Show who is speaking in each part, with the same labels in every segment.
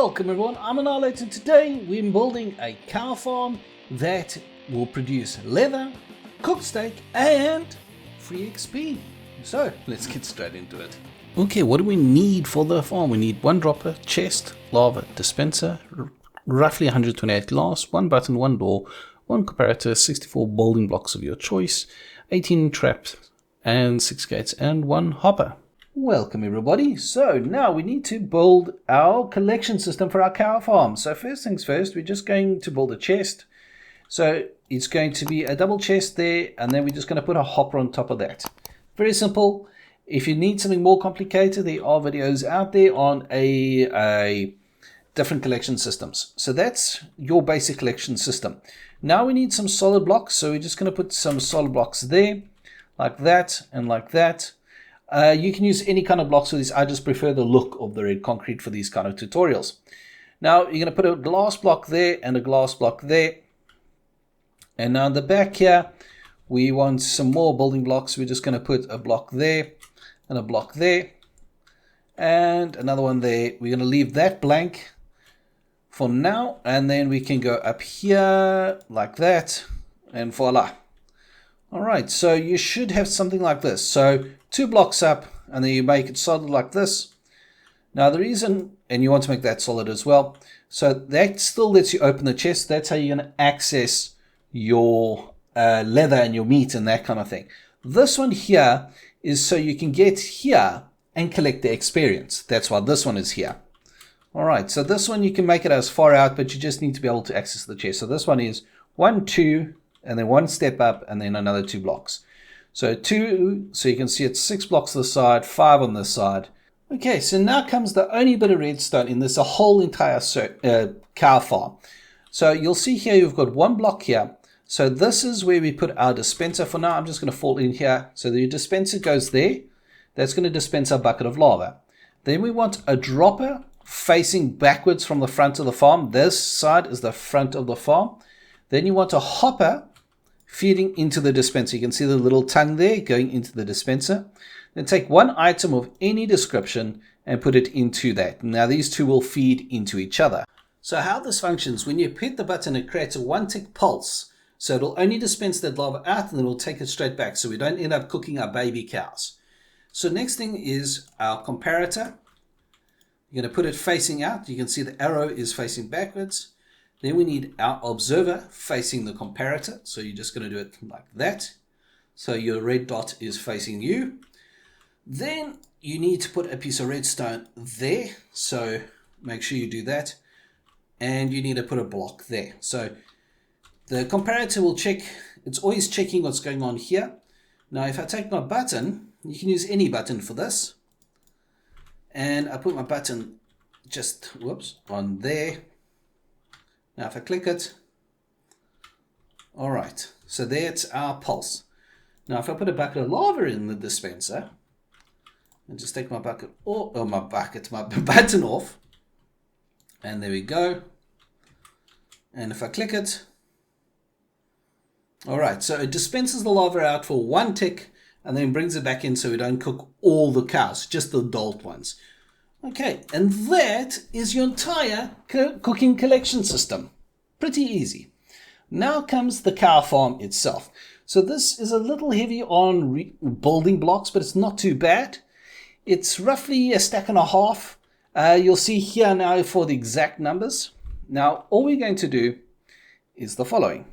Speaker 1: Welcome everyone, I'm Annihilator, and today we're building a cow farm that will produce leather, cooked steak and free XP. So let's get straight into it. Okay, what do we need for the farm? We need one dropper, chest, lava, dispenser, roughly 128 glass, one button, one door, one comparator, 64 building blocks of your choice, 18 traps and 6 gates and one hopper. Welcome everybody. So now we need to build our collection system for our cow farm. So first things first, we're just going to build a chest. So it's going to be a double chest there, and then we're just going to put a hopper on top of that. Very simple. If you need something more complicated, there are videos out there on a different collection systems. So that's your basic collection system. Now we need some solid blocks. So we're just going to put some solid blocks there, like that and like that. You can use any kind of blocks for this. I just prefer the look of the red concrete for these kind of tutorials. Now you're going to put a glass block there and a glass block there. And now in the back here, we want some more building blocks. We're just going to put a block there and a block there and another one there. We're going to leave that blank for now, and then we can go up here like that, and voila. All right, so you should have something like this. So 2 blocks up, and then you make it solid like this. Now the reason, and you want to make that solid as well, so that still lets you open the chest. That's how you're going to access your leather and your meat and that kind of thing. This one here is so you can get here and collect the experience. That's why this one is here. All right, so this one you can make it as far out, but you just need to be able to access the chest. So this one is 1, 2, and then 1 step up, and then another 2 blocks. So 2, so you can see it's 6 blocks on the side, 5 on this side. Okay, so now comes the only bit of redstone in this whole entire cow farm. So you'll see here you've got 1 block here. So this is where we put our dispenser. For now, I'm just going to fall in here. So the dispenser goes there. That's going to dispense our bucket of lava. Then we want a dropper facing backwards from the front of the farm. This side is the front of the farm. Then you want a hopper feeding into the dispenser. You can see the little tongue there going into the dispenser. Then take 1 item of any description and put it into that. Now these two will feed into each other. So how this functions, when you hit the button, it creates a 1-tick pulse. So it'll only dispense that lava out, and then it'll take it straight back, so we don't end up cooking our baby cows. So next thing is our comparator. You're going to put it facing out. You can see the arrow is facing backwards. Then we need our observer facing the comparator. So you're just going to do it like that. So your red dot is facing you. Then you need to put a piece of redstone there. So make sure you do that. And you need to put a block there. So the comparator will check. It's always checking what's going on here. Now if I take my button, you can use any button for this. And I put my button just, whoops, on there. Now if I click it, all right, so there's our pulse. Now if I put a bucket of lava in the dispenser, and just take my bucket, my button off, and there we go. And if I click it, all right, so it dispenses the lava out for 1 tick, and then brings it back in so we don't cook all the cows, just the adult ones. Okay, and that is your entire cooking collection system. Pretty easy. Now comes the cow farm itself. So this is a little heavy on building blocks, but it's not too bad. It's roughly a stack and a half. You'll see here now for the exact numbers. Now, all we're going to do is the following.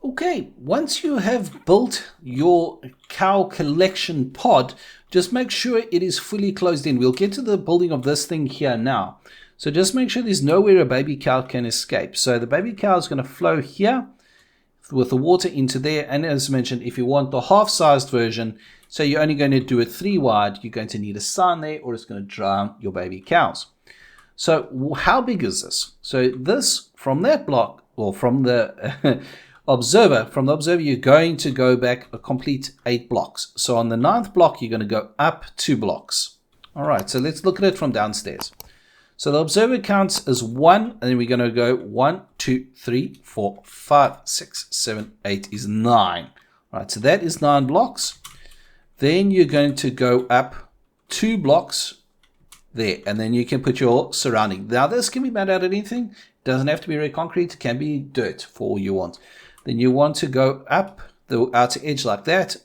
Speaker 1: Okay, once you have built your cow collection pod, just make sure it is fully closed in. We'll get to the building of this thing here now. So just make sure there's nowhere a baby cow can escape. So the baby cow is going to flow here with the water into there. And as mentioned, if you want the half-sized version, so you're only going to do it 3 wide, you're going to need a sign there, or it's going to drown your baby cows. So how big is this? So this, from that block, or from the observer, you're going to go back a complete 8 blocks. So on the 9th block, you're going to go up 2 blocks. All right, so let's look at it from downstairs. So the observer counts as 1, and then we're going to go 1, 2, 3, 4, 5, 6, 7, 8 is 9. All right, so that is 9 blocks. Then you're going to go up 2 blocks there, and then you can put your surrounding. Now this can be made out of anything. It doesn't have to be red concrete. It can be dirt for all you want. Then you want to go up the outer edge like that,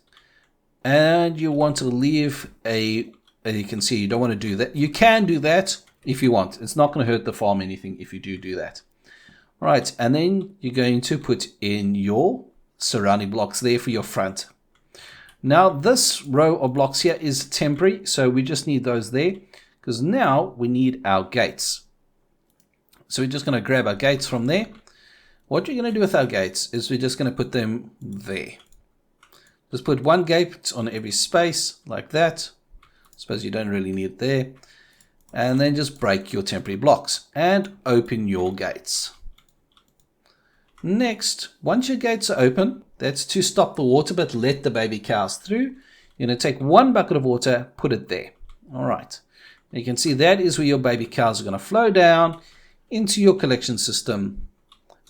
Speaker 1: and you want to leave a, and you can see you don't want to do that. You can do that if you want. It's not going to hurt the farm anything if you do that. All right, and then you're going to put in your surrounding blocks there for your front. Now this row of blocks here is temporary, so we just need those there, because now we need our gates. So we're just going to grab our gates from there. What we're going to do with our gates is we're just going to put them there. Just put one gate on every space like that. Suppose you don't really need it there. And then just break your temporary blocks and open your gates. Next, once your gates are open, that's to stop the water but let the baby cows through. You're going to take one bucket of water, put it there. All right. You can see that is where your baby cows are going to flow down into your collection system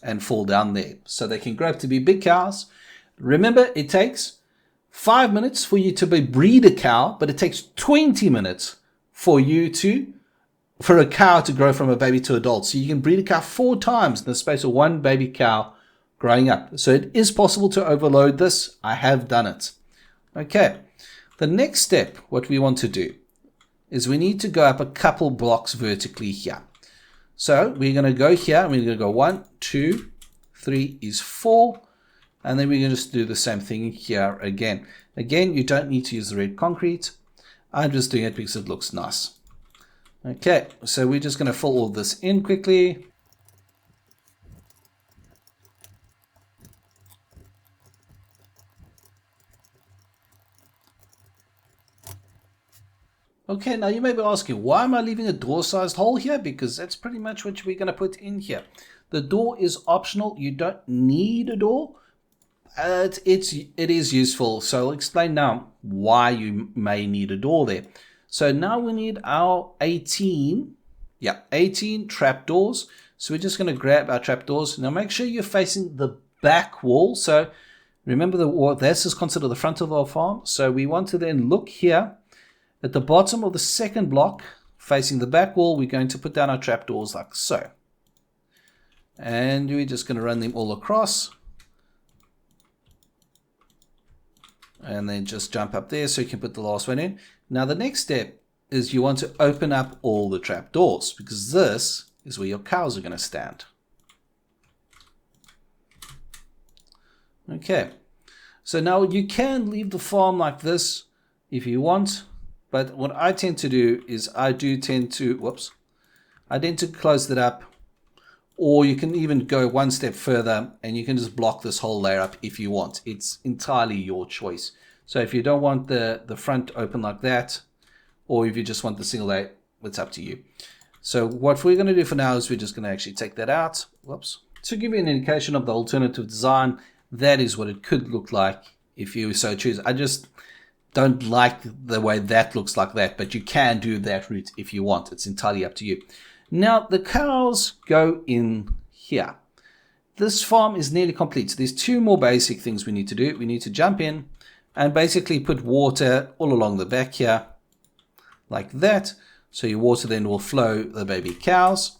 Speaker 1: and fall down there. So they can grow up to be big cows. Remember, it takes 5 minutes for you to breed a cow, but it takes 20 minutes for a cow to grow from a baby to adult. So you can breed a cow 4 times in the space of one baby cow growing up. So it is possible to overload this. I have done it. Okay. The next step, what we want to do is we need to go up a couple blocks vertically here. So we're going to go here, and we're going to go 1, 2, 3 is 4. And then we're going to just do the same thing here again. Again, you don't need to use the red concrete. I'm just doing it because it looks nice. Okay, so we're just going to fill all this in quickly. Okay, now you may be asking, why am I leaving a door-sized hole here? Because that's pretty much what we're going to put in here. The door is optional. You don't need a door. It is useful. So I'll explain now why you may need a door there. So now we need our 18 trapdoors. So we're just going to grab our trapdoors. Now make sure you're facing the back wall. So remember the wall, this is considered the front of our farm. So we want to then look here at the bottom of the second block facing the back wall. We're going to put down our trapdoors like so. And we're just going to run them all across. And then just jump up there so you can put the last one in. Now the next step is you want to open up all the trapdoors, because this is where your cows are going to stand. Okay, so now you can leave the farm like this if you want, but what I tend to do is I tend to close that up. Or you can even go one step further and you can just block this whole layer up if you want. It's entirely your choice. So if you don't want the front open like that, or if you just want the single layer, it's up to you. So what we're going to do for now is we're just going to actually take that out. Whoops. To give you an indication of the alternative design, that is what it could look like if you so choose. I just don't like the way that looks like that, but you can do that route if you want. It's entirely up to you. Now the cows go in here. This farm is nearly complete. So there's 2 more basic things we need to do. We need to jump in and basically put water all along the back here like that. So your water then will flow the baby cows.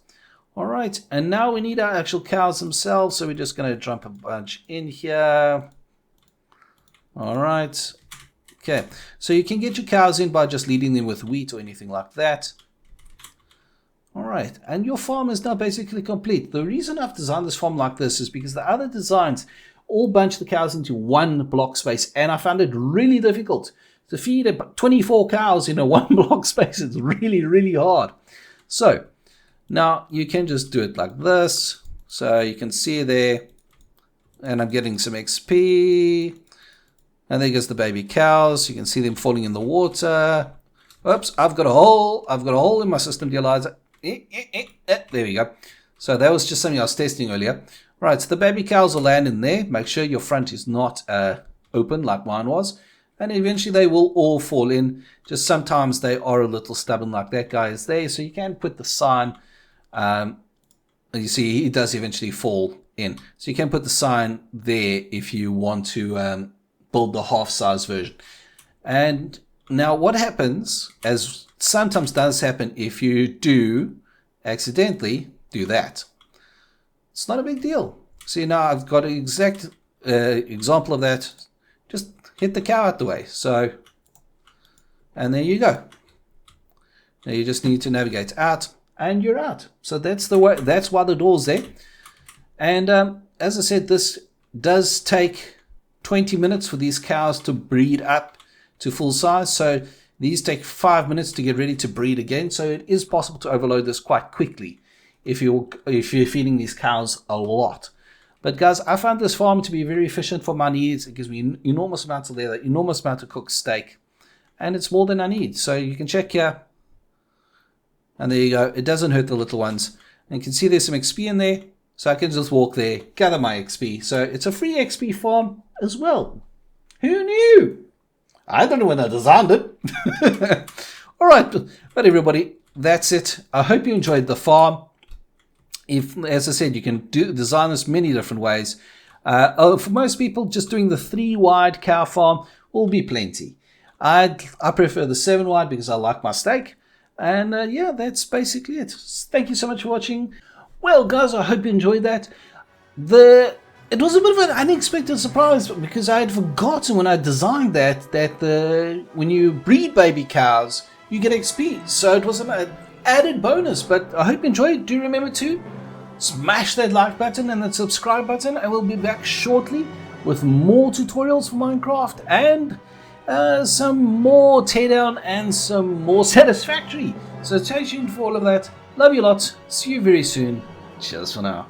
Speaker 1: All right, and now we need our actual cows themselves. So we're just going to dump a bunch in here. All right. Okay, so you can get your cows in by just leading them with wheat or anything like that. All right, and your farm is now basically complete. The reason I've designed this farm like this is because the other designs all bunch the cows into one block space, and I found it really difficult to feed 24 cows in a 1 block space. It's really, really hard. So now you can just do it like this. So you can see there, and I'm getting some XP. And there goes the baby cows. You can see them falling in the water. Oops, I've got a hole in my system, dear Liza. There we go. So that was just something I was testing earlier. Right, so the baby cows will land in there. Make sure your front is not open like mine was. And eventually they will all fall in. Just sometimes they are a little stubborn like that guy is there. So you can put the sign. You see he does eventually fall in. So you can put the sign there if you want to build the half-size version. And Now what happens, as sometimes does happen if you do accidentally do that, it's not a big deal. See, now I've got an exact example of that. Just hit the cow out the way. So, and there you go. Now you just need to navigate out, and you're out. So that's the way. That's why the door's there. And as I said, this does take 20 minutes for these cows to breed up to full size. So these take 5 minutes to get ready to breed again. So it is possible to overload this quite quickly if you're feeding these cows a lot. But guys, I found this farm to be very efficient for my needs. It gives me enormous amounts of leather, enormous amount of cooked steak, and it's more than I need. So you can check here, and there you go. It doesn't hurt the little ones. And you can see there's some XP in there, so I can just walk there, gather my XP. So it's a free XP farm as well. Who knew? I don't know when I designed it. All right, but everybody, that's it. I hope you enjoyed the farm. If, as I said, you can design this many different ways. For most people, just doing the 3-wide cow farm will be plenty. I prefer the 7-wide because I like my steak. And yeah, that's basically it. Thank you so much for watching. Well, guys, I hope you enjoyed that. It was a bit of an unexpected surprise because I had forgotten when I designed that when you breed baby cows, you get XP. So it was an added bonus, but I hope you enjoyed. Do remember to smash that like button and that subscribe button, and we'll be back shortly with more tutorials for Minecraft and some more teardown and some more satisfactory. So stay tuned for all of that. Love you lots. See you very soon. Cheers for now.